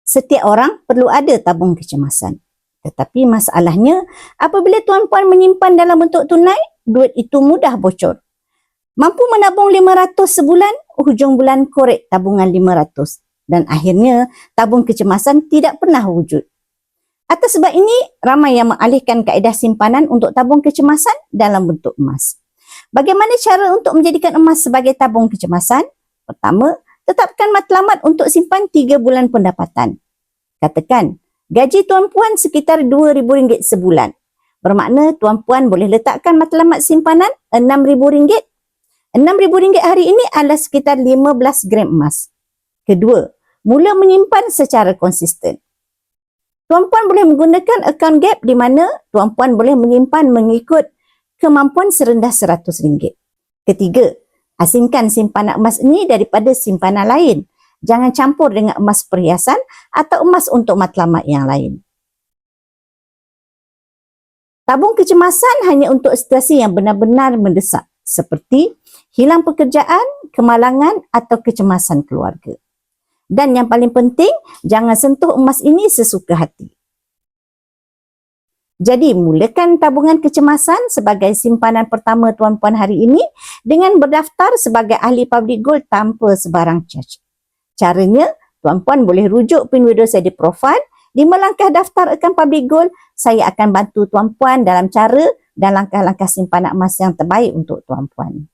Setiap orang perlu ada tabung kecemasan. Tetapi masalahnya, apabila tuan-puan menyimpan dalam bentuk tunai, duit itu mudah bocor. Mampu menabung 500 sebulan, hujung bulan korek tabungan 500. Dan akhirnya, tabung kecemasan tidak pernah wujud. Atas sebab ini, ramai yang mengalihkan kaedah simpanan untuk tabung kecemasan dalam bentuk emas. Bagaimana cara untuk menjadikan emas sebagai tabung kecemasan? Pertama, tetapkan matlamat untuk simpan 3 bulan pendapatan. Katakan, gaji tuan-puan sekitar RM2,000 sebulan. Bermakna tuan-puan boleh letakkan matlamat simpanan RM6,000. RM6,000 hari ini adalah sekitar 15 gram emas. Kedua, mula menyimpan secara konsisten. Tuan-puan boleh menggunakan akaun gap di mana tuan-puan boleh menyimpan mengikut kemampuan serendah RM100. Ketiga, asingkan simpanan emas ini daripada simpanan lain. Jangan campur dengan emas perhiasan atau emas untuk matlamat yang lain. Tabung kecemasan hanya untuk situasi yang benar-benar mendesak seperti hilang pekerjaan, kemalangan atau kecemasan keluarga. Dan yang paling penting, jangan sentuh emas ini sesuka hati. Jadi, mulakan tabungan kecemasan sebagai simpanan pertama tuan-puan hari ini dengan berdaftar sebagai ahli public gold tanpa sebarang charge. Caranya, tuan-puan boleh rujuk pin video saya di profil. 5 langkah daftar akaun public gold, saya akan bantu tuan-puan dalam cara dan langkah-langkah simpanan emas yang terbaik untuk tuan-puan.